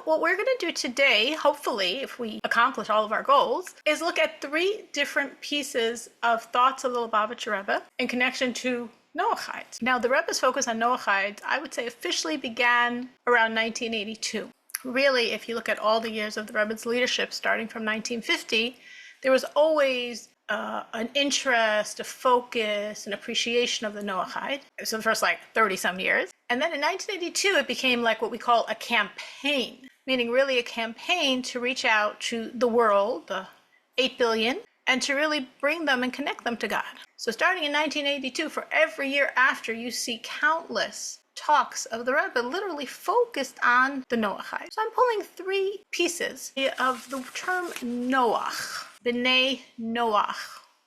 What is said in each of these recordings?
what we're going to do today, hopefully, if we accomplish all of our goals, is look at 3 different pieces of thoughts of the Lubavitcher Rebbe in connection to Noachide. Now, the Rebbe's focus on Noachide, I would say, officially began around 1982. Really, if you look at all the years of the Rebbe's leadership, starting from 1950, there was always an interest, a focus, an appreciation of the Noachide. So the first 30-some years. And then in 1982, it became like what we call a campaign, meaning really a campaign to reach out to the world, the 8 billion, and to really bring them and connect them to God. So starting in 1982, for every year after, you see countless talks of the Rebbe literally focused on the Noachide. So I'm pulling 3 pieces of the term Noach, B'nai Noach,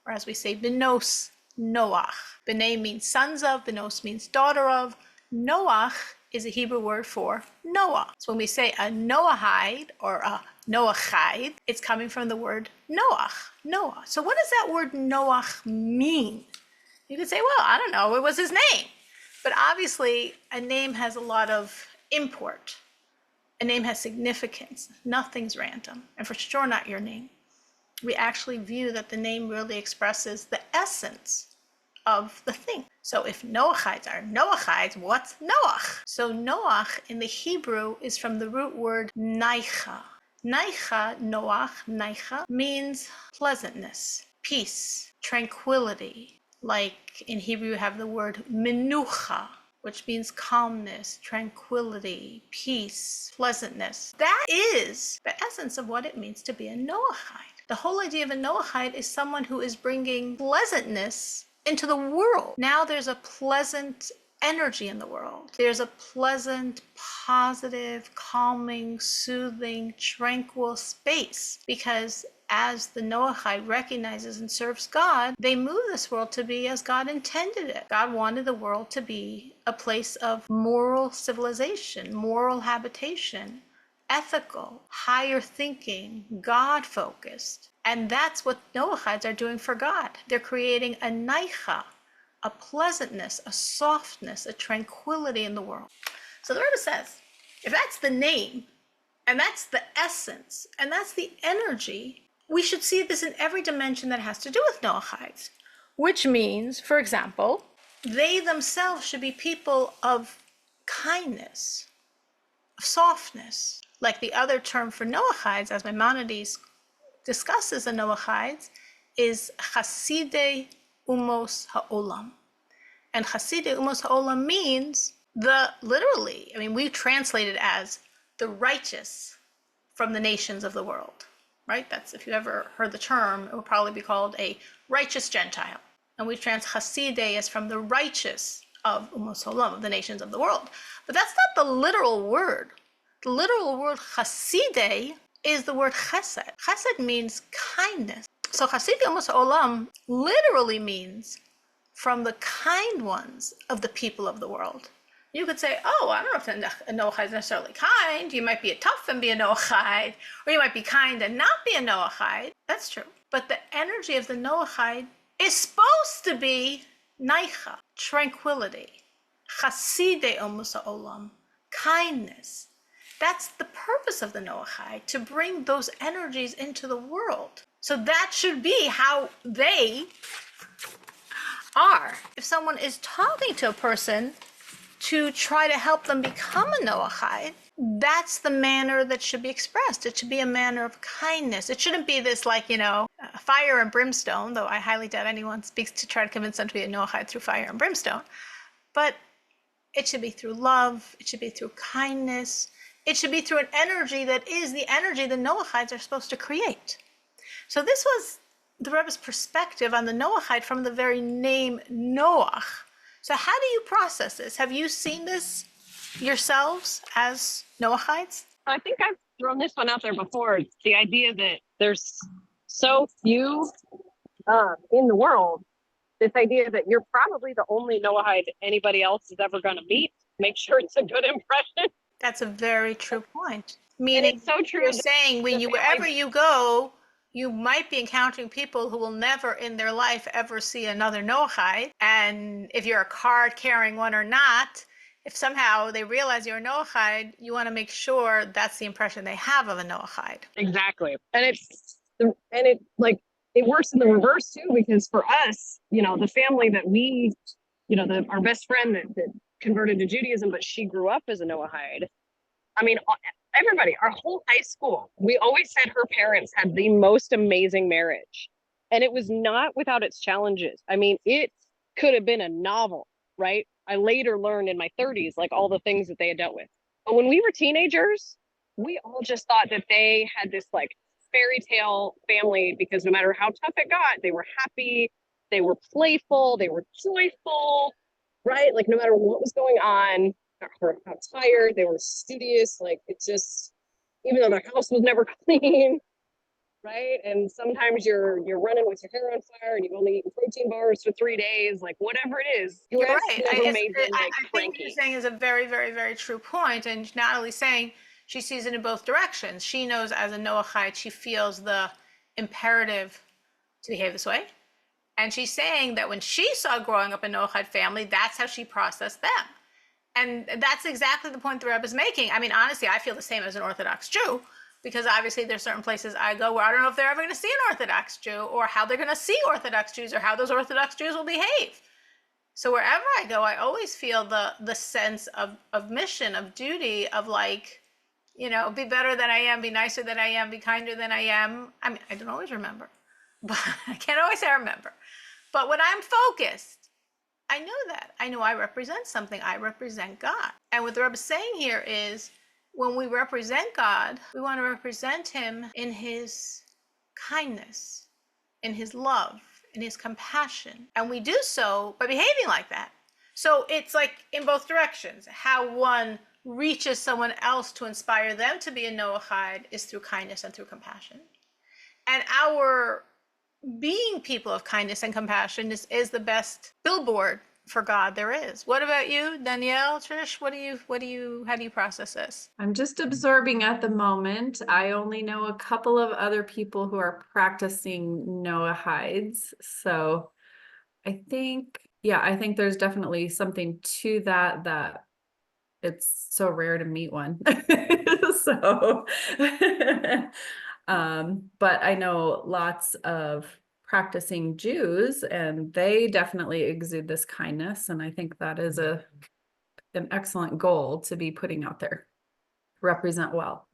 or as we say, Bnos Noach. B'nai means sons of, Bnos means daughter of. Noach is a Hebrew word for Noah. So when we say a Noahide or a Noachide, it's coming from the word Noach, Noah. So what does that word Noach mean? You could say, well, I don't know, it was his name. But obviously, a name has a lot of import. A name has significance. Nothing's random, and for sure not your name. We actually view that the name really expresses the essence of the thing. So if Noachides are Noachides, what's Noach? So Noach in the Hebrew is from the root word naicha. Naicha, Noach, naicha, means pleasantness, peace, tranquility. Like in Hebrew you have the word menucha, which means calmness, tranquility, peace, pleasantness. That is the essence of what it means to be a Noachide. The whole idea of a Noahide is someone who is bringing pleasantness into the world. Now there's a pleasant energy in the world. There's a pleasant, positive, calming, soothing, tranquil space, because as the Noachide recognizes and serves God, they move this world to be as God intended it. God wanted the world to be a place of moral civilization, moral habitation, ethical, higher thinking, God-focused. And that's what Noachides are doing for God. They're creating a naicha, a pleasantness, a softness, a tranquility in the world. So the Rebbe says, if that's the name, and that's the essence, and that's the energy, we should see this in every dimension that has to do with Noachides. Which means, for example, they themselves should be people of kindness, of softness. Like the other term for Noachides, as Maimonides discusses the Noachides, is Chasidei Umos Ha'olam. And Chasidei Umos Ha'olam means literally, we translate it as the righteous from the nations of the world, right? That's, if you ever heard the term, it would probably be called a righteous Gentile. And we translate Chasidei as from the righteous of Umos Ha'olam, of the nations of the world. But that's not the literal word. The literal word Chasidei is the word chesed. Chesed means kindness. So Chasidei Umos Ha'olam literally means from the kind ones of the people of the world. You could say, oh, I don't know if a Noachide is necessarily kind. You might be a tough and be a Noachide, or you might be kind and not be a Noachide. That's true. But the energy of the Noachide is supposed to be naicha, tranquility, Chasidei Umos Ha'olam, kindness. That's the purpose of the Noachide, to bring those energies into the world. So that should be how they are. If someone is talking to a person to try to help them become a Noachide, that's the manner that should be expressed. It should be a manner of kindness. It shouldn't be this fire and brimstone, though I highly doubt anyone speaks to try to convince them to be a Noachide through fire and brimstone. But it should be through love. It should be through kindness. It should be through an energy that is the energy the Noachides are supposed to create. So this was the Rebbe's perspective on the Noachide from the very name Noach. So how do you process this? Have you seen this yourselves as Noachides? I think I've thrown this one out there before. It's the idea that there's so few in the world. This idea that you're probably the only Noahide anybody else is ever going to meet. Make sure it's a good impression. That's a very true point. Meaning, it's so true. You're saying wherever you go, you might be encountering people who will never in their life ever see another Noachide. And if you're a card-carrying one or not, if somehow they realize you're a Noachide, you want to make sure that's the impression they have of a Noachide. Exactly. It works in the reverse too, because for us, the family that we, our best friend that converted to Judaism, but she grew up as a Noahide. I mean, everybody, our whole high school, we always said her parents had the most amazing marriage. And it was not without its challenges. I mean, it could have been a novel, right? I later learned in my 30s, like all the things that they had dealt with. But when we were teenagers, we all just thought that they had this like fairy tale family because no matter how tough it got, they were happy, they were playful, they were joyful, right? Like no matter what was going on, or how tired, they were studious. Like it just, even though their house was never clean, right? And sometimes you're running with your hair on fire and you've only eaten protein bars for 3 days, like whatever it is. You're Stress right. never made them like I think what you're cranky. saying is a very, very, very true point. And Natalie's saying she sees it in both directions. She knows as a Noachide, she feels the imperative to behave this way. And she's saying that when she saw growing up a Noachide family, that's how she processed them. And that's exactly the point the Rebbe is making. I mean, honestly, I feel the same as an Orthodox Jew, because obviously there's certain places I go where I don't know if they're ever going to see an Orthodox Jew or how they're going to see Orthodox Jews or how those Orthodox Jews will behave. So wherever I go, I always feel the sense of mission, of duty, of like, be better than I am, be nicer than I am, be kinder than I am. I mean, I don't always remember, but I can't always say I remember. But when I'm focused, I know that. I know I represent something. I represent God. And what the Rebbe is saying here is when we represent God, we want to represent him in his kindness, in his love, in his compassion. And we do so by behaving like that. So it's like in both directions. How one reaches someone else to inspire them to be a Noachide is through kindness and through compassion. And our being people of kindness and compassion is the best billboard for God there is. What about you, Danielle, Trish? How do you process this? I'm just absorbing at the moment. I only know a couple of other people who are practicing Noahides. So I think there's definitely something to that it's so rare to meet one. So, but I know lots of practicing Jews and they definitely exude this kindness. And I think that is an excellent goal to be putting out there. Represent well.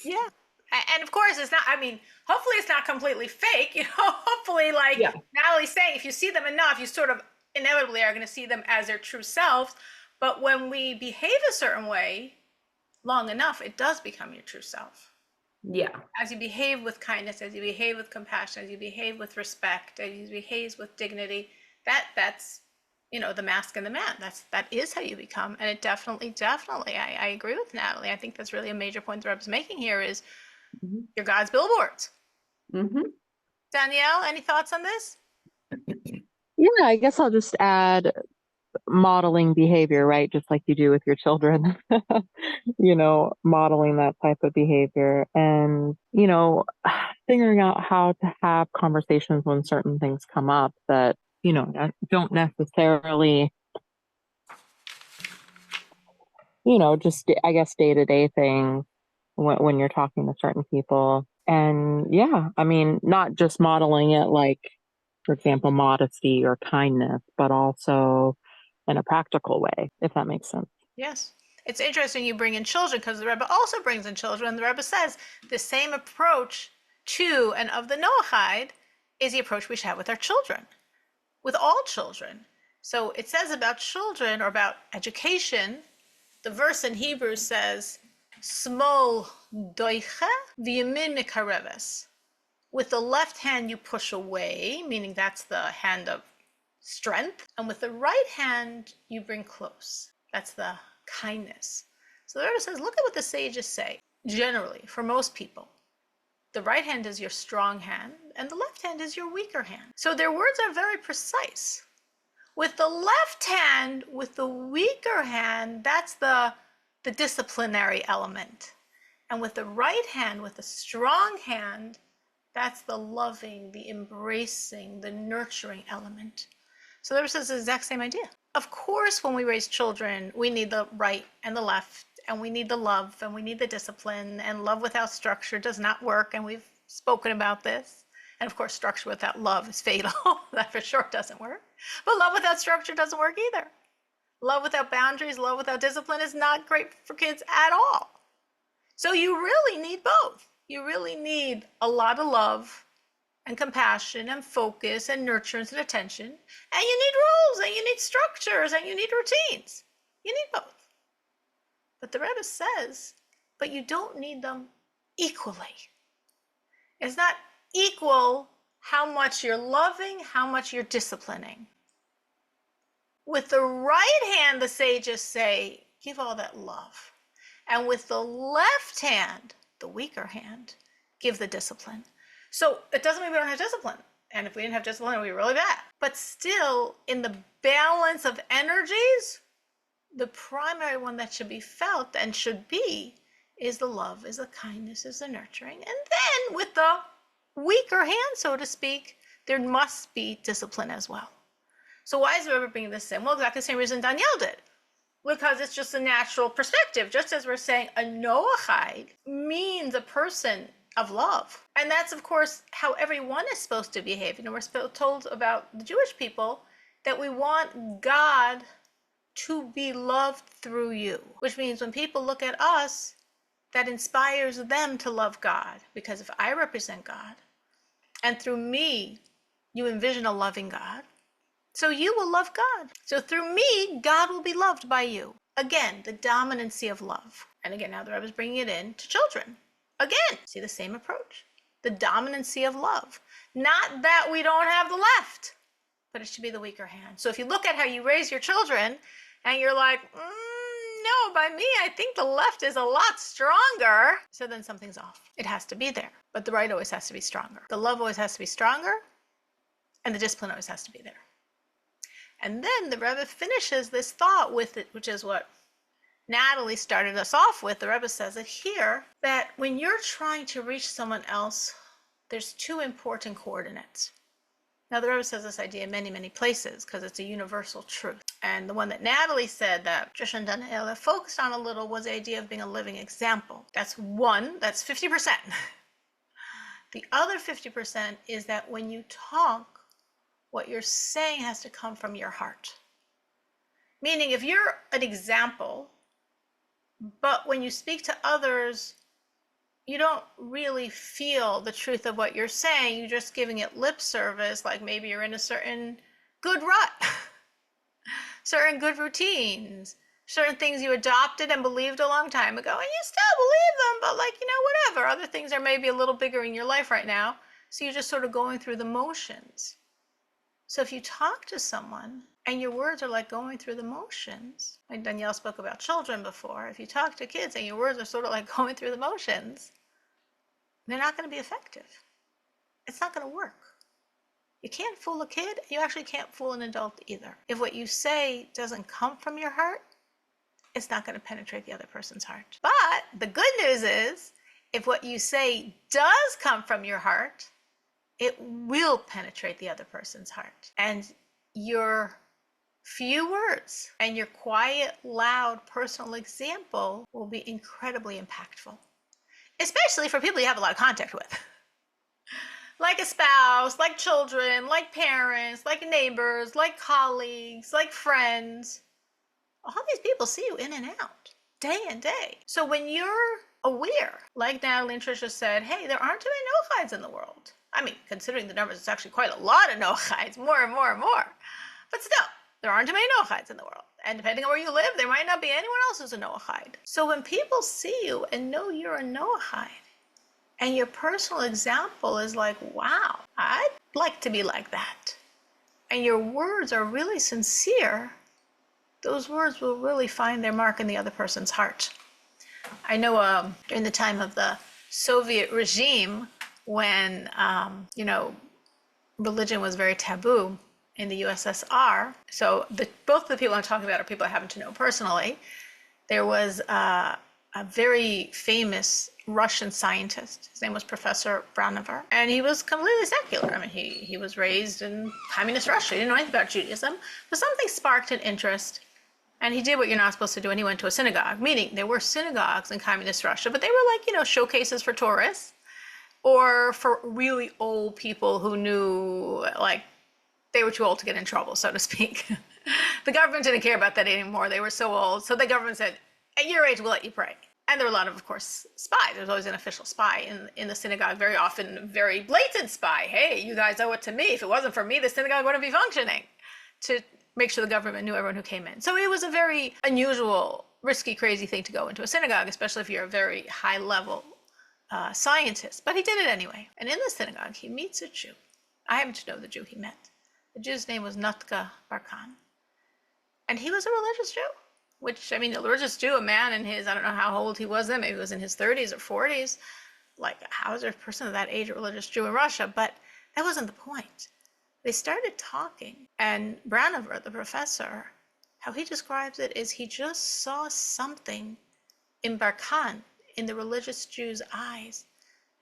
Yeah. And of course, it's not, I mean, hopefully it's not completely fake. Hopefully, like Natalie's saying, if you see them enough, you sort of inevitably are going to see them as their true selves. But when we behave a certain way long enough, it does become your true self. Yeah. As you behave with kindness, as you behave with compassion, as you behave with respect, as you behave with dignity, that's the mask and the man. That is how you become. And it definitely, I agree with Natalie. I think that's really a major point the Rebbe's making here is your God's billboards. Mm-hmm. Danielle, any thoughts on this? Yeah, I guess I'll just add modeling behavior, right? Just like you do with your children, modeling that type of behavior and, figuring out how to have conversations when certain things come up that, don't necessarily, just, I guess, day-to-day things when you're talking to certain people. And yeah, I mean, not just modeling it like, for example, modesty or kindness, but also in a practical way, if that makes sense. Yes. It's interesting you bring in children because the Rebbe also brings in children. And the Rebbe says the same approach to and of the Noachide is the approach we should have with our children, with all children. So it says about children or about education, the verse in Hebrew says, Smol doiche v'yamin mikareves. With the left hand, you push away, meaning that's the hand of strength. And with the right hand, you bring close. That's the kindness. So the Rebbe says, look at what the sages say. Generally, for most people, the right hand is your strong hand, and the left hand is your weaker hand. So their words are very precise. With the left hand, with the weaker hand, that's the disciplinary element. And with the right hand, with the strong hand, that's the loving, the embracing, the nurturing element. So the Rebbe says the exact same idea. of course, when we raise children, we need the right and the left, and we need the love, and we need the discipline, and love without structure does not work, and we've spoken about this. And of course, structure without love is fatal. That for sure doesn't work. But love without structure doesn't work either. Love without boundaries, love without discipline is not great for kids at all. So you really need both. You really need a lot of love and compassion and focus and nurturance and attention. And you need rules and you need structures and you need routines. You need both. But the Rebbe says, but you don't need them equally. It's not equal how much you're loving, how much you're disciplining. With the right hand, the sages say, give all that love. And with the left hand, the weaker hand, give the discipline. So it doesn't mean we don't have discipline. And if we didn't have discipline, it would be really bad. But still, in the balance of energies, the primary one that should be felt and should be is the love, is the kindness, is the nurturing. And then with the weaker hand, so to speak, there must be discipline as well. So why is the Rebbe bringing this in? Well, exactly the same reason Danielle did. Because it's just a natural perspective. Just as we're saying a Noachide means a person of love. And that's, of course, how everyone is supposed to behave. You know, we're told about the Jewish people that we want God to be loved through you. Which means when people look at us, that inspires them to love God. Because if I represent God, and through me, you envision a loving God, so you will love God. So through me, God will be loved by you. Again, the dominancy of love. And again, now the Rebbe is bringing it in to children. Again, see the same approach. The dominancy of love. Not that we don't have the left, but it should be the weaker hand. So if you look at how you raise your children and you're like, no, by me, I think the left is a lot stronger. So then something's off. It has to be there. But the right always has to be stronger. The love always has to be stronger. And the discipline always has to be there. And then the Rebbe finishes this thought with it, which is what Natalie started us off with. The Rebbe says it here, that when you're trying to reach someone else, there's two important coordinates. Now, the Rebbe says this idea in many, many places because it's a universal truth. And the one that Natalie said that Trish and Daniela focused on a little was the idea of being a living example. That's one, that's 50%. The other 50% is that when you talk, what you're saying has to come from your heart. Meaning, if you're an example, but when you speak to others, you don't really feel the truth of what you're saying, you're just giving it lip service, like maybe you're in a certain good rut, certain good routines, certain things you adopted and believed a long time ago, and you still believe them, but like, whatever. Other things are maybe a little bigger in your life right now, so you're just sort of going through the motions. So if you talk to someone and your words are like going through the motions, like Danielle spoke about children before, if you talk to kids and your words are sort of like going through the motions, they're not going to be effective. It's not going to work. You can't fool a kid. You actually can't fool an adult either. If what you say doesn't come from your heart, it's not going to penetrate the other person's heart. But the good news is, if what you say does come from your heart, it will penetrate the other person's heart. And your few words and your quiet, loud, personal example will be incredibly impactful, especially for people you have a lot of contact with. Like a spouse, like children, like parents, like neighbors, like colleagues, like friends. All these people see you in and out, day and day. So when you're aware, like Natalie and Tricia said, hey, there aren't too many Noachides in the world. I mean, considering the numbers, it's actually quite a lot of Noachides, more and more and more. But still, there aren't too many Noachides in the world. And depending on where you live, there might not be anyone else who's a Noachide. So when people see you and know you're a Noachide, and your personal example is like, wow, I'd like to be like that, and your words are really sincere, those words will really find their mark in the other person's heart. I know during the time of the Soviet regime, when, religion was very taboo in the USSR. So both the people I'm talking about are people I happen to know personally. There was a very famous Russian scientist. His name was Professor Branover, and he was completely secular. I mean, he was raised in communist Russia. He didn't know anything about Judaism, but something sparked an interest, and he did what you're not supposed to do, and he went to a synagogue, meaning there were synagogues in communist Russia, but they were like, showcases for tourists or for really old people who knew, like, they were too old to get in trouble, so to speak. The government didn't care about that anymore. They were so old. So the government said, at your age, we'll let you pray. And there were a lot of course, spies. There was always an official spy in the synagogue, very often very blatant spy. Hey, you guys owe it to me. If it wasn't for me, the synagogue wouldn't be functioning, to make sure the government knew everyone who came in. So it was a very unusual, risky, crazy thing to go into a synagogue, especially if you're a very high-level scientist. But he did it anyway. And in the synagogue, he meets a Jew. I happen to know the Jew he met. The Jew's name was Noachide Barkan. And he was a religious Jew, which, I mean, a religious Jew, a man in his, I don't know how old he was then, maybe he was in his 30s or 40s. Like, how is there a person of that age a religious Jew in Russia? But that wasn't the point. They started talking, and Branover, the professor, how he describes it is he just saw something in Barkan, in the religious Jew's eyes.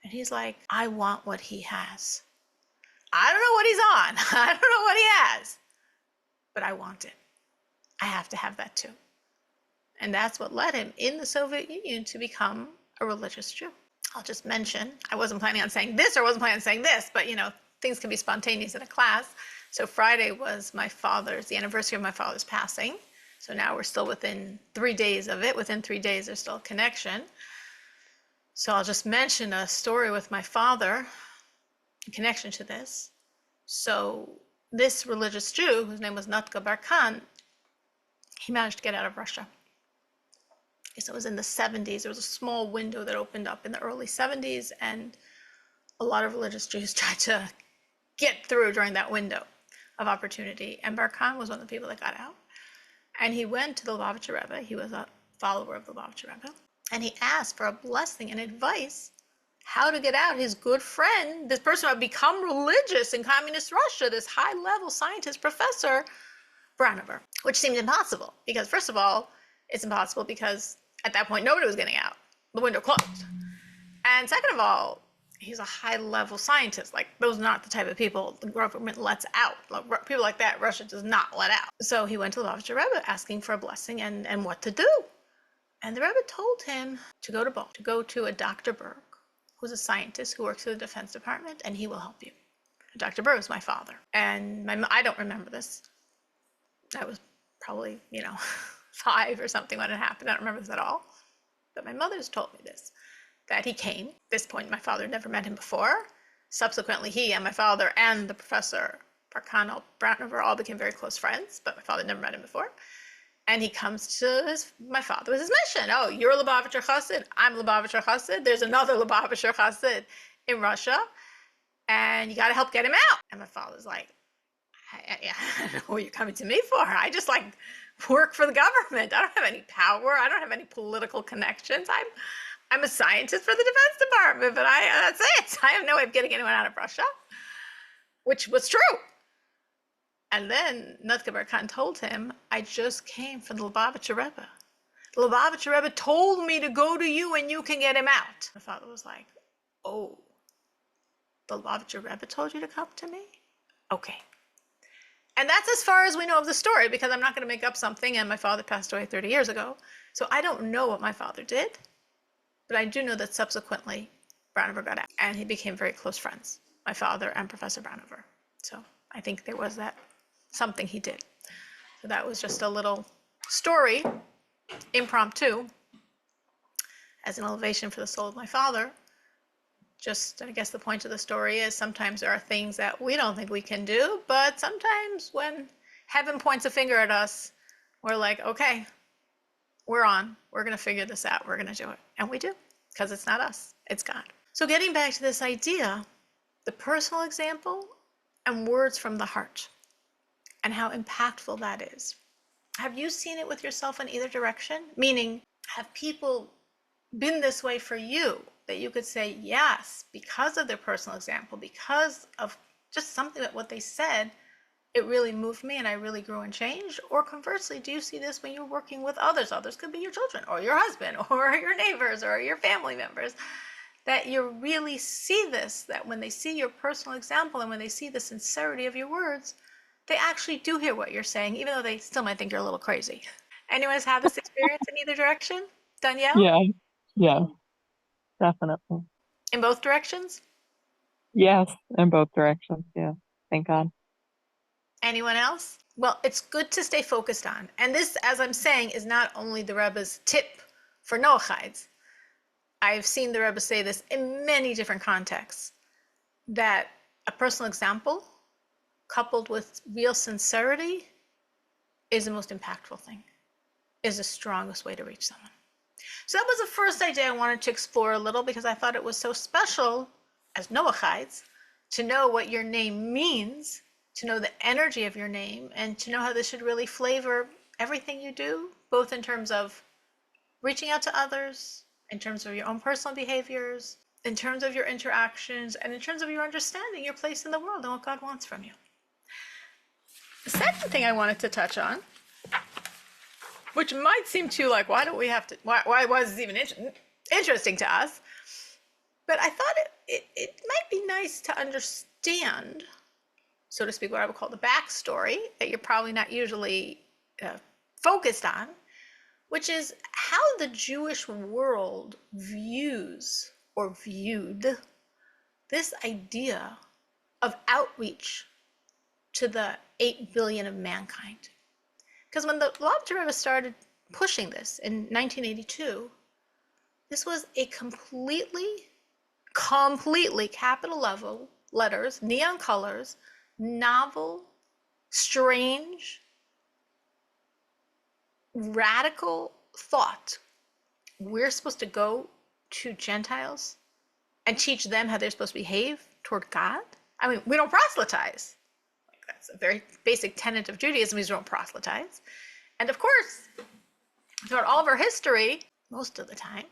And he's like, I want what he has. I don't know what he's on. I don't know what he has, but I want it. I have to have that too. And that's what led him in the Soviet Union to become a religious Jew. I'll just mention, I wasn't planning on saying this or wasn't planning on saying this, but things can be spontaneous in a class. So Friday was the anniversary of my father's passing. So now we're still within 3 days of it. Within 3 days, there's still a connection. So I'll just mention a story with my father in connection to this. So this religious Jew, whose name was Noachide Barkan, he managed to get out of Russia. I guess it was in the 70s. There was a small window that opened up in the early 70s, and a lot of religious Jews tried to get through during that window of opportunity. And Barkan was one of the people that got out. And he went to the Lubavitcher Rebbe. He was a follower of the Lubavitcher Rebbe. And he asked for a blessing and advice how to get out. His good friend, this person who had become religious in communist Russia, this high-level scientist professor, Branover, which seemed impossible because, first of all, it's impossible because at that point nobody was getting out. The window closed. And second of all, he's a high-level scientist. Like, those are not the type of people the government lets out. Like, people like that, Russia does not let out. So he went to the Lubavitcher Rebbe asking for a blessing and what to do. And the Rebbe told him to go to Bonn, to go to a Dr. Berg, who's a scientist who works for the Defense Department, and he will help you. Dr. Berg was my father. And I don't remember this. I was probably, 5 or something when it happened. I don't remember this at all. But my mother's told me this, that he came. At this point, my father never met him before. Subsequently, he and my father and the professor, Barkan Branover, all became very close friends, but my father never met him before. And he comes to my father with his mission. Oh, you're a Lubavitcher Chassid. I'm a Lubavitcher Chassid. There's another Lubavitcher Chassid in Russia. And you got to help get him out. And my father's like, I don't know what you're coming to me for. I just work for the government. I don't have any power. I don't have any political connections. I'm a scientist for the Defense Department, but that's it. I have no way of getting anyone out of Russia, which was true. And then Noachide Barkan told him, I just came from the Lubavitcher Rebbe. The Lubavitcher Rebbe told me to go to you and you can get him out. My father was like, oh, the Lubavitcher Rebbe told you to come to me? Okay. And that's as far as we know of the story, because I'm not going to make up something, and my father passed away 30 years ago. So I don't know what my father did, but I do know that subsequently Branover got out, and he became very close friends, my father and Professor Branover. So I think there was that something he did. So that was just a little story, impromptu, as an elevation for the soul of my father. Just, I guess the point of the story is sometimes there are things that we don't think we can do, but sometimes when heaven points a finger at us, we're like, okay, we're on. We're going to figure this out. We're going to do it. And we do, because it's not us. It's God. So getting back to this idea, the personal example and words from the heart and how impactful that is. Have you seen it with yourself in either direction? Meaning, have people been this way for you? That you could say, yes, because of their personal example, because of just something that what they said, it really moved me and I really grew and changed? Or conversely, do you see this when you're working with others? Others could be your children or your husband or your neighbors or your family members. That you really see this, that when they see your personal example and when they see the sincerity of your words, they actually do hear what you're saying, even though they still might think you're a little crazy. Anyone has had this experience in either direction? Danielle? Yeah. Yeah. Definitely. In both directions? Yes. In both directions. Yeah. Thank God. Anyone else? Well, it's good to stay focused on. And this, as I'm saying, is not only the Rebbe's tip for Noachides. I've seen the Rebbe say this in many different contexts, that a personal example coupled with real sincerity is the most impactful thing, is the strongest way to reach someone. So that was the first idea I wanted to explore a little, because I thought it was so special as Noachides to know what your name means, to know the energy of your name, and to know how this should really flavor everything you do, both in terms of reaching out to others, in terms of your own personal behaviors, in terms of your interactions, and in terms of your understanding your place in the world and what God wants from you. The second thing I wanted to touch on, which might seem to like, why don't we have to, why was this even interesting to us? But I thought it might be nice to understand, so to speak, what I would call the backstory that you're probably not usually focused on, which is how the Jewish world views or viewed this idea of outreach to the 8 billion of mankind. Because when the Lobster Rebbe started pushing this in 1982, this was a completely capital level letters, neon colors, novel, strange, radical thought. We're supposed to go to Gentiles and teach them how they're supposed to behave toward God? I mean, we don't proselytize. That's a very basic tenet of Judaism, is we don't proselytize. And of course, throughout all of our history, most of the time,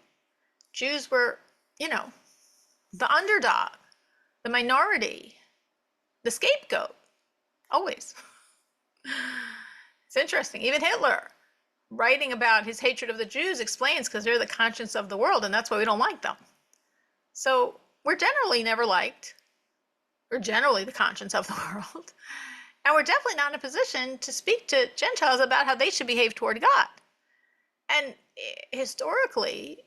Jews were, the underdog, the minority, the scapegoat, always. It's interesting. Even Hitler, writing about his hatred of the Jews, explains because they're the conscience of the world, and that's why we don't like them. So we're generally never liked. We're generally the conscience of the world. And we're definitely not in a position to speak to Gentiles about how they should behave toward God. And historically,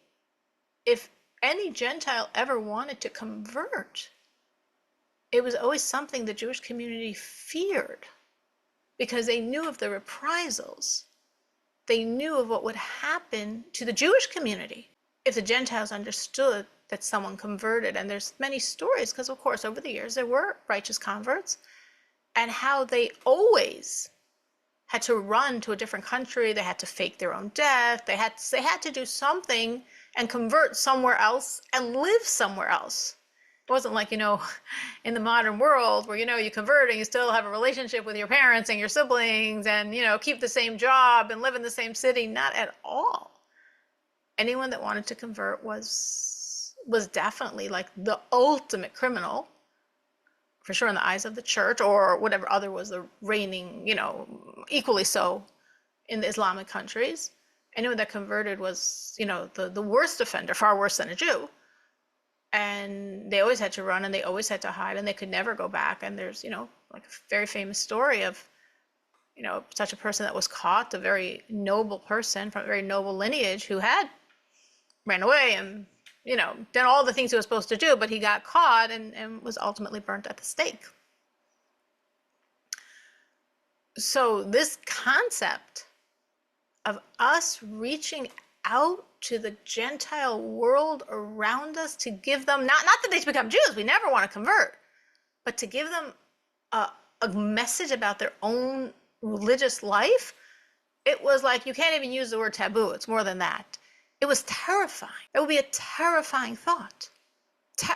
if any Gentile ever wanted to convert, it was always something the Jewish community feared, because they knew of the reprisals. They knew of what would happen to the Jewish community if the Gentiles understood that someone converted. And there's many stories, because of course over the years there were righteous converts, and how they always had to run to a different country. They had to fake their own death. They had to do something and convert somewhere else and live somewhere else. It wasn't like, in the modern world where, you convert and you still have a relationship with your parents and your siblings and, keep the same job and live in the same city. Not at all. Anyone that wanted to convert was definitely like the ultimate criminal, for sure in the eyes of the church, or whatever other was the reigning, equally so in the Islamic countries. Anyone that converted was, the worst offender, far worse than a Jew. And they always had to run and they always had to hide and they could never go back. And there's, like a very famous story of, such a person that was caught, a very noble person from a very noble lineage who had ran away and, done all the things he was supposed to do, but he got caught and was ultimately burnt at the stake. So this concept of us reaching out to the Gentile world around us to give them, not that they should become Jews, we never want to convert, but to give them a message about their own religious life, it was like, you can't even use the word taboo. It's more than that. It was terrifying. It would be a terrifying thought.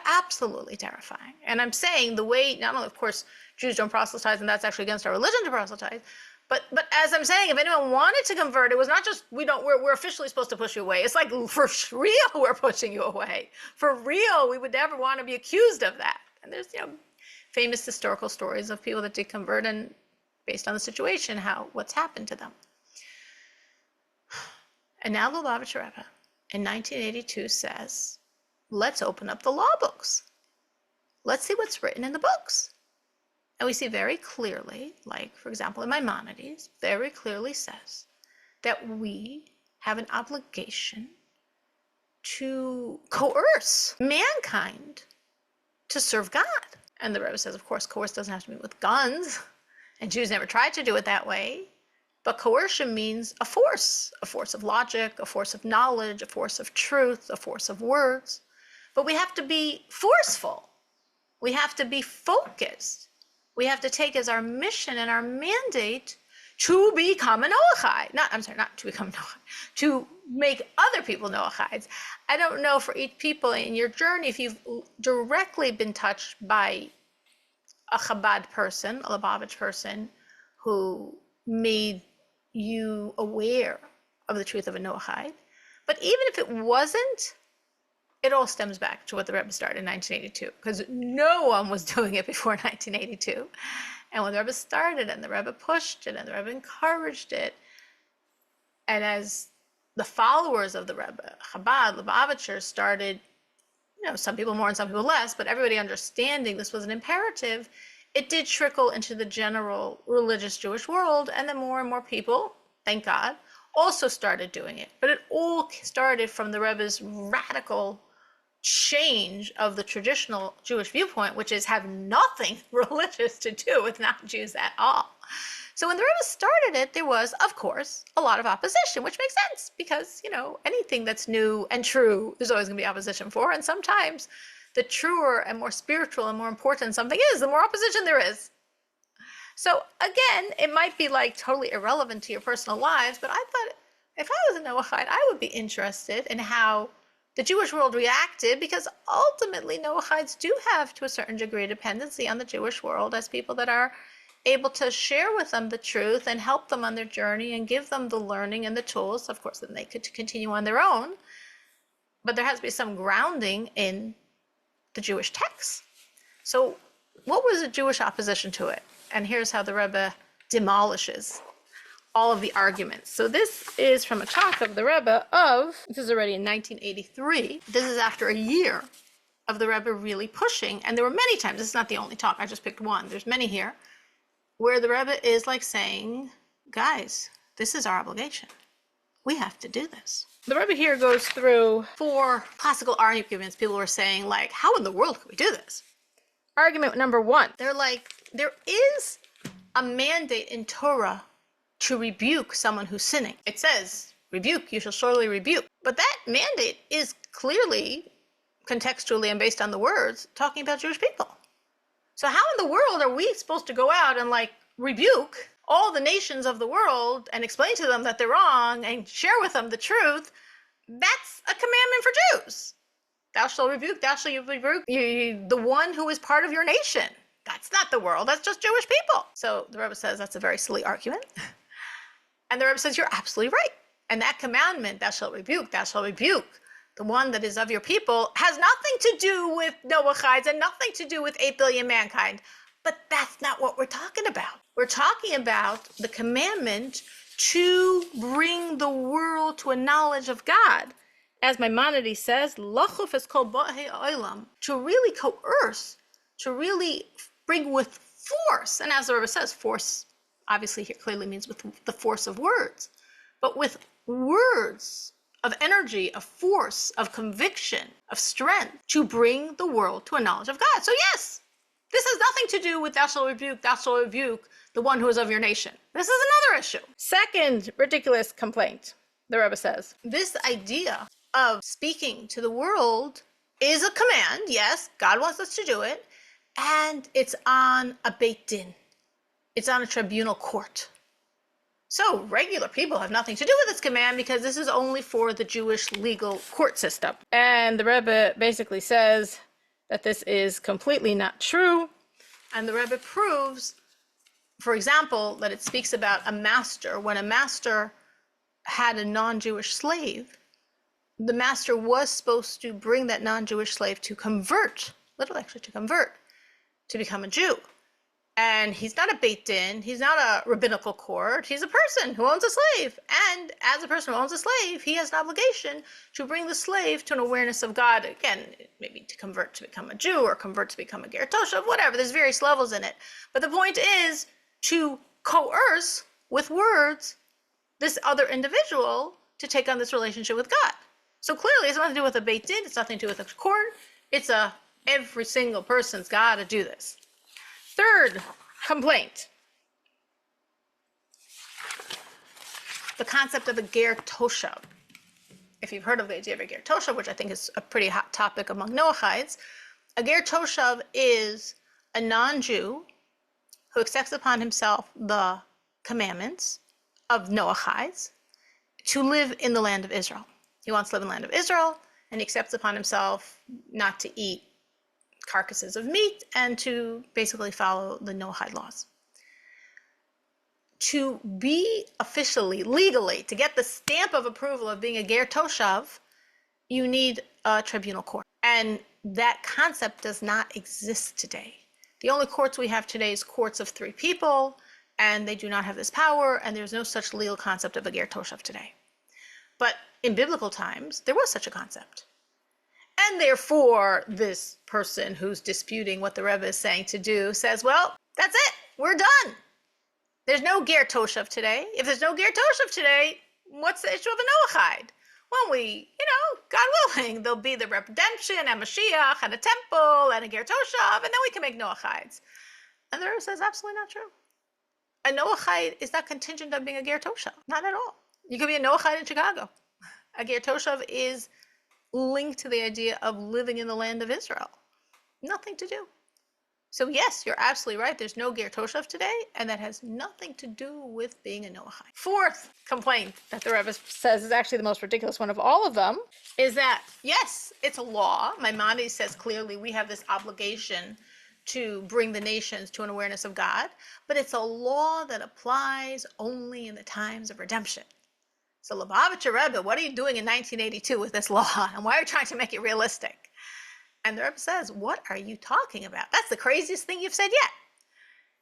Absolutely terrifying. And I'm saying the way, not only, of course, Jews don't proselytize, and that's actually against our religion to proselytize, but as I'm saying, if anyone wanted to convert, it was not just, we're officially supposed to push you away. It's like, for real, we're pushing you away. For real, we would never want to be accused of that. And there's, famous historical stories of people that did convert and based on the situation, what's happened to them. And now the Lubavitcher Rebbe in 1982 says, let's open up the law books. Let's see what's written in the books. And we see very clearly, like, for example, in Maimonides, very clearly says that we have an obligation to coerce mankind to serve God. And the Rebbe says, of course, coerce doesn't have to mean with guns, and Jews never tried to do it that way. But coercion means a force of logic, a force of knowledge, a force of truth, a force of words. But we have to be forceful. We have to be focused. We have to take as our mission and our mandate to become a Noachide. Not to become a Noachide, to make other people Noachides. I don't know for each people in your journey if you've directly been touched by a Chabad person, a Lubavitch person, who made you aware of the truth of a Noahide. But even if it wasn't, it all stems back to what the Rebbe started in 1982, because no one was doing it before 1982. And when the Rebbe started and the Rebbe pushed it and the Rebbe encouraged it, and as the followers of the Rebbe, Chabad, Lubavitchers, started, some people more and some people less, but everybody understanding this was an imperative, it did trickle into the general religious Jewish world, and then more and more people, thank God, also started doing it. But it all started from the Rebbe's radical change of the traditional Jewish viewpoint, which is have nothing religious to do with non-Jews at all. So when the Rebbe started it, there was, of course, a lot of opposition, which makes sense because, anything that's new and true, there's always going to be opposition for. And sometimes the truer and more spiritual and more important something is, the more opposition there is. So again, it might be like totally irrelevant to your personal lives, but I thought if I was a Noahide, I would be interested in how the Jewish world reacted, because ultimately Noachides do have, to a certain degree, dependency on the Jewish world as people that are able to share with them the truth and help them on their journey and give them the learning and the tools. Of course, then they could continue on their own, but there has to be some grounding in the Jewish texts. So what was the Jewish opposition to it? And here's how the Rebbe demolishes all of the arguments. So this is from a talk of the Rebbe this is already in 1983. This is after a year of the Rebbe really pushing. And there were many times, this is not the only talk, I just picked one, there's many here, where the Rebbe is like saying, guys, this is our obligation. We have to do this. The Rebbe here goes through 4 classical arguments. People were saying, like, how in the world could we do this? Argument number 1, they're like, there is a mandate in Torah to rebuke someone who's sinning. It says, rebuke, you shall surely rebuke. But that mandate is clearly, contextually and based on the words, talking about Jewish people. So how in the world are we supposed to go out and rebuke all the nations of the world and explain to them that they're wrong and share with them the truth? That's a commandment for Jews. Thou shalt rebuke, the one who is part of your nation. That's not the world, that's just Jewish people. So the Rebbe says that's a very silly argument. And the Rebbe says, you're absolutely right. And that commandment, thou shalt rebuke, the one that is of your people, has nothing to do with Noachides and nothing to do with 8 billion mankind. But that's not what we're talking about. We're talking about the commandment to bring the world to a knowledge of God. As Maimonides says, lachuf es kol ba'ei olam, to really coerce, to really bring with force. And as the Rebbe says, force obviously here clearly means with the force of words, but with words of energy, of force, of conviction, of strength, to bring the world to a knowledge of God. So yes, this has nothing to do with thou shalt rebuke the one who is of your nation. This is another issue. Second ridiculous complaint, the Rebbe says, this idea of speaking to the world is a command. Yes, God wants us to do it, and it's on a beit din. It's on a tribunal court. So regular people have nothing to do with this command because this is only for the Jewish legal court system. And the Rebbe basically says that this is completely not true. And the Rebbe proves, for example, that it speaks about a master. When a master had a non-Jewish slave, the master was supposed to bring that non-Jewish slave to convert, literally actually to convert, to become a Jew. And he's not a Beit Din, he's not a rabbinical court, he's a person who owns a slave. And as a person who owns a slave, he has an obligation to bring the slave to an awareness of God. Again, maybe to convert to become a Jew or convert to become a Ger Toshav, whatever. There's various levels in it. But the point is to coerce with words this other individual to take on this relationship with God. So clearly it's nothing to do with a Beit Din, it's nothing to do with a court. It's every single person's got to do this. Third complaint, the concept of a ger toshav. If you've heard of the idea of a ger toshav, which I think is a pretty hot topic among Noachides, a ger toshav is a non-Jew who accepts upon himself the commandments of Noachides to live in the land of Israel. He wants to live in the land of Israel, and he accepts upon himself not to eat carcasses of meat and to basically follow the Noahide laws. To be officially, legally, to get the stamp of approval of being a ger toshav, you need a tribunal court. And that concept does not exist today. The only courts we have today is courts of 3 people, and they do not have this power, and there's no such legal concept of a ger toshav today. But in biblical times, there was such a concept. And therefore, this person who's disputing what the Rebbe is saying to do says, well, that's it. We're done. There's no ger toshav today. If there's no ger toshav today, what's the issue of a Noachide? When God willing, there'll be the redemption and Mashiach and a temple and a ger toshav, and then we can make Noachides. And the Rebbe says, absolutely not true. A Noachide is not contingent on being a ger toshav. Not at all. You could be a Noachide in Chicago. A ger toshav is linked to the idea of living in the land of Israel. Nothing to do. So yes, you're absolutely right. There's no ger toshav today, and that has nothing to do with being a Noahide. Fourth complaint that the Rebbe says is actually the most ridiculous one of all of them is that, yes, it's a law. Maimonides says clearly we have this obligation to bring the nations to an awareness of God, but it's a law that applies only in the times of redemption. So Lubavitcher Rebbe, what are you doing in 1982 with this law? And why are you trying to make it realistic? And the Rebbe says, what are you talking about? That's the craziest thing you've said yet.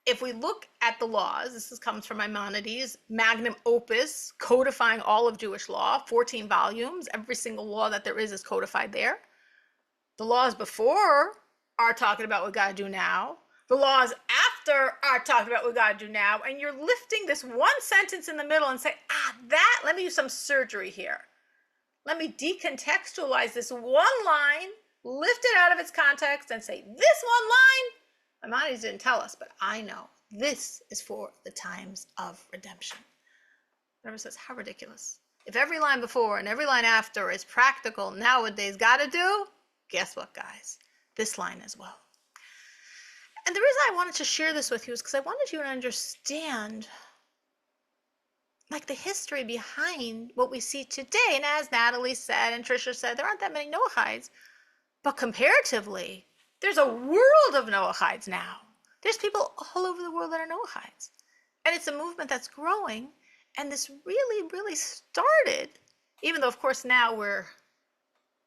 If we look at the laws, comes from Maimonides, magnum opus, codifying all of Jewish law, 14 volumes. Every single law that there is codified there. The laws before are talking about what God do now. The laws after are talking about what God do now, and you're lifting this one sentence in the middle and say, let me do some surgery here. Let me decontextualize this one line, lift it out of its context, and say, this one line, Maimonides didn't tell us, but I know this is for the times of redemption. The Rebbe says, how ridiculous. If every line before and every line after is practical nowadays, gotta do, guess what, guys? This line as well. And the reason I wanted to share this with you is because I wanted you to understand the history behind what we see today. And as Natalie said and Tricia said, there aren't that many Noachides. But comparatively, there's a world of Noachides now. There's people all over the world that are Noachides. And it's a movement that's growing. And this really, really started, even though, of course, now we're,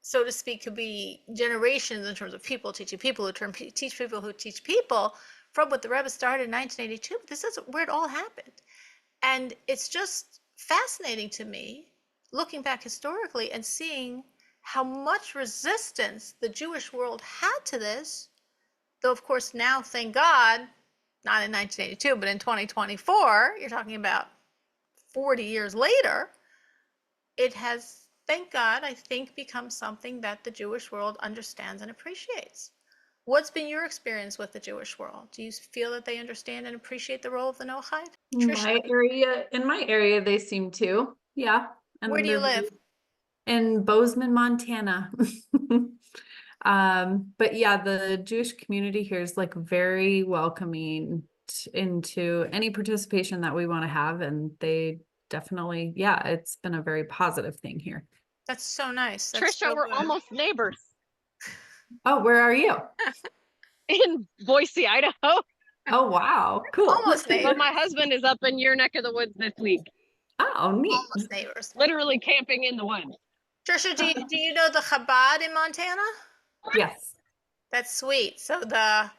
so to speak, could be generations in terms of people teaching people who teach people who teach people, from what the Rebbe started in 1982. But this is where it all happened. And it's just fascinating to me, looking back historically and seeing how much resistance the Jewish world had to this, though, of course, now, thank God, not in 1982, but in 2024, you're talking about 40 years later, it has, thank God, I think, become something that the Jewish world understands and appreciates. What's been your experience with the Jewish world? Do you feel that they understand and appreciate the role of the Noachide? In my area, they seem to, yeah. And where do you live? In Bozeman, Montana. But yeah, the Jewish community here is very welcoming into any participation that we want to have. And they definitely, it's been a very positive thing here. That's so nice. That's Trisha, we're almost neighbors. Oh, where are you? In Boise, Idaho. Oh, wow. Cool. Almost neighbors. But my husband is up in your neck of the woods this week. Oh, neat. Almost neighbors. Literally camping in the woods. Trisha, do you know the Chabad in Montana? Yes. That's sweet. So the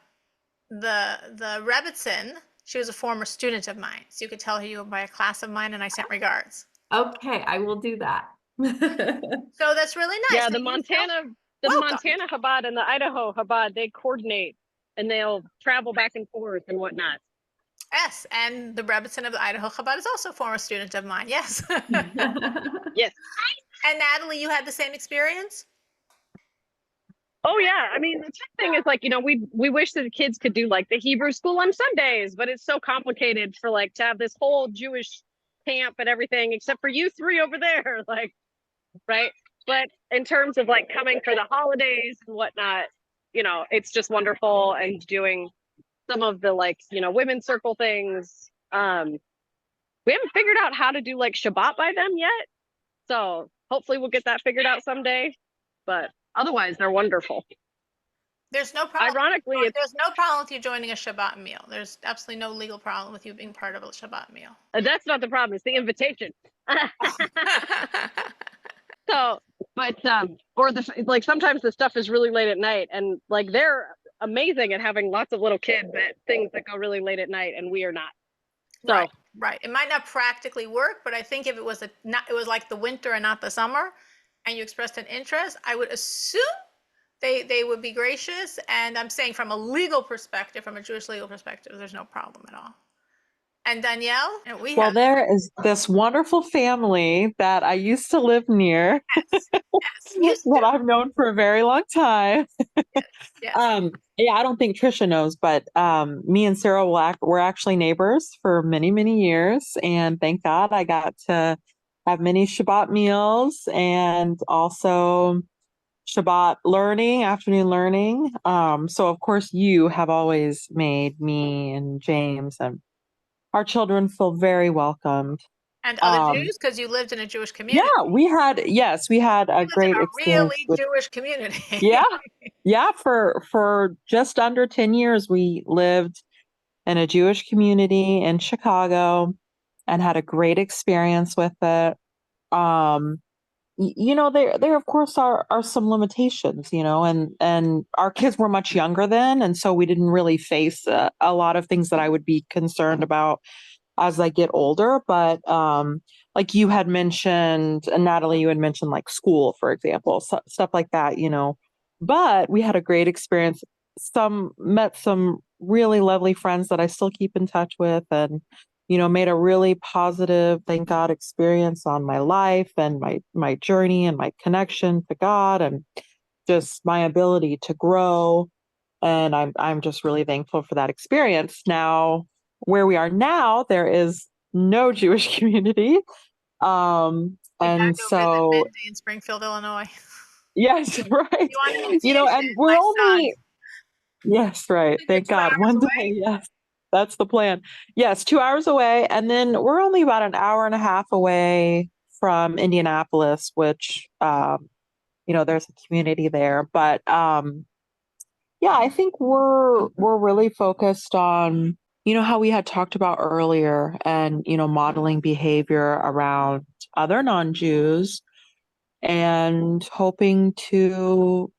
the Rebbitzin, she was a former student of mine. So you could tell her you were by a class of mine and I sent regards. Okay, I will do that. So that's really nice. Yeah, So the you felt the welcome. Montana Chabad and the Idaho Chabad, they coordinate and they'll travel back and forth and whatnot. Yes, and the Rebbitzin of the Idaho Chabad is also a former student of mine. Yes. Yes. And Natalie, you had the same experience? Oh yeah. I mean, the trick thing is like, you know, we wish that the kids could do like the Hebrew school on Sundays, but it's so complicated for like to have this whole Jewish camp and everything, except for you three over there, like, right? But in terms of like coming for the holidays and whatnot, you know, it's just wonderful and doing some of the like, you know, women's circle things. We haven't figured out how to do like Shabbat by them yet. So hopefully we'll get that figured out someday. But otherwise, they're wonderful. There's no problem. Ironically, it's There's no problem with you joining a Shabbat meal. There's absolutely no legal problem with you being part of a Shabbat meal. that's not the problem. It's the invitation. So, but or the like sometimes the stuff is really late at night, and like they're amazing at having lots of little kids at things that go really late at night, and we are not. So Right, right. It might not practically work, but I think if it was it was like the winter and not the summer, and you expressed an interest, I would assume they would be gracious. And I'm saying from a legal perspective, from a Jewish legal perspective, there's no problem at all. And Danielle, and we Well, have there is this wonderful family that I used to live near yes, used that to. I've known for a very long time. Yes. Yeah, I don't think Trisha knows, but me and Sarah were actually neighbors for many, many years. And thank God I got to have many Shabbat meals and also Shabbat learning, afternoon learning. So of course you have always made me and James and our children feel very welcomed. And other Jews, because you lived in a Jewish community. Yeah, we had a You lived in great a experience really with, Jewish community. yeah, yeah, for just under 10 years we lived in a Jewish community in Chicago and had a great experience with it. Um, you know, there of course are some limitations, you know, and our kids were much younger then, and so we didn't really face a lot of things that I would be concerned about as I get older. But like you had mentioned, and Natalie, you had mentioned like school, for example, stuff like that, you know. But we had a great experience. Met some really lovely friends that I still keep in touch with, and you know, made a really positive, thank God, experience on my life and my journey and my connection to God and just my ability to grow. And I'm just really thankful for that experience. Now, where we are now, there is no Jewish community. We gotta And go visit so Mindy in Springfield, Illinois. yes, right. You want You know, and initiation, we're my son. only yes, right. You're Thank 2 hours God. One day, away. yes. That's the plan. Yes, 2 hours away. And then we're only about an hour and a half away from Indianapolis, which you know, there's a community there. But yeah, I think we're really focused on, you know, how we had talked about earlier and, you know, modeling behavior around other non-Jews and hoping to,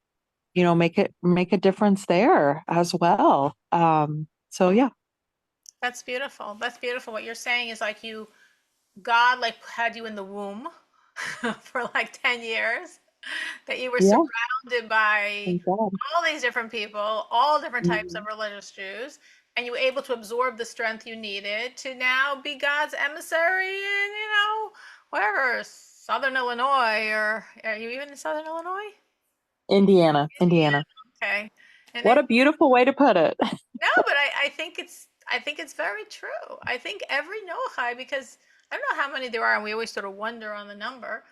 you know, make a difference there as well. So yeah. That's beautiful. That's beautiful. What you're saying is like God like had you in the womb for like 10 years, that you were Yeah, surrounded by thank God. all these different people, all different types of Mhm. religious Jews, and you were able to absorb the strength you needed to now be God's emissary in, wherever, Southern Illinois, or are you even in Southern Illinois? Indiana, Indiana. Indiana. Okay. And What a beautiful way to put it. no, but I think it's very true. I think every Noahide, because I don't know how many there are, and we always sort of wonder on the number.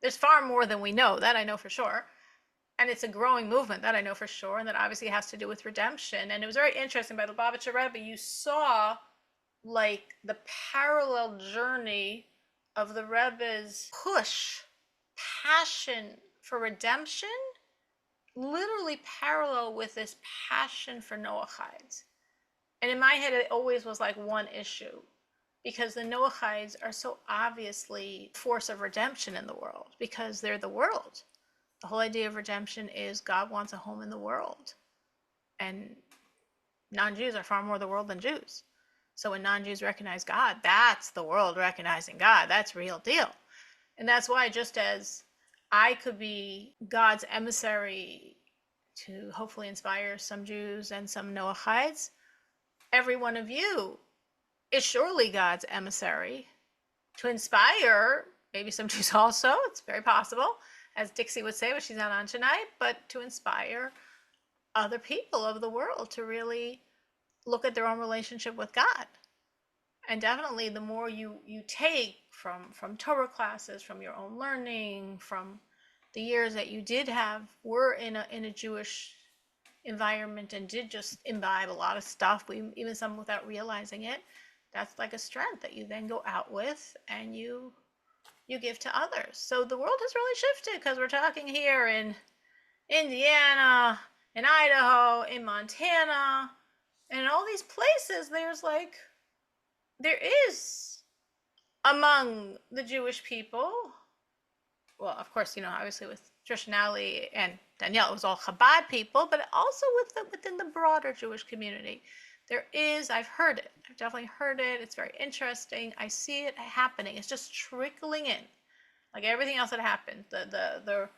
There's far more than we know. That I know for sure. And it's a growing movement, that I know for sure, and that obviously has to do with redemption. And it was very interesting by the Lubavitcher Rebbe. You saw like the parallel journey of the Rebbe's push, passion for redemption, literally parallel with this passion for Noachides. And in my head, it always was like one issue, because the Noachides are so obviously a force of redemption in the world because they're the world. The whole idea of redemption is God wants a home in the world. And Non-Jews are far more the world than Jews. So when non-Jews recognize God, that's the world recognizing God. That's real deal. And that's why, just as I could be God's emissary to hopefully inspire some Jews and some Noachides, every one of you is surely God's emissary to inspire maybe some Jews also. It's very possible, as Dixie would say, but she's not on tonight, but to inspire other people of the world to really look at their own relationship with God. And definitely the more you take from Torah classes, from your own learning, from the years that you were in a Jewish environment and did just imbibe a lot of stuff, even some without realizing it, that's like a strength that you then go out with and you give to others. So the world has really shifted, because we're talking here in Indiana, in Idaho, in Montana, and in all these places, there is among the Jewish people, well, of course, obviously with Trish and Ali and Danielle, it was all Chabad people, but also within the broader Jewish community. There is, I've heard it. I've definitely heard it. It's very interesting. I see it happening. It's just trickling in, like everything else that happened. The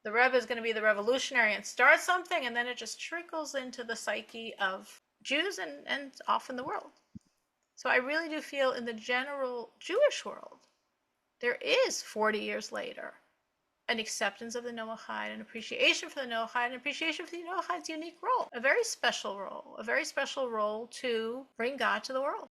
Rebbe is going to be the revolutionary and start something, and then it just trickles into the psyche of Jews and often the world. So I really do feel in the general Jewish world, there is 40 years later an acceptance of the Noahide, an appreciation for the Noahide, an appreciation for the Noahide's unique role, a very special role to bring God to the world.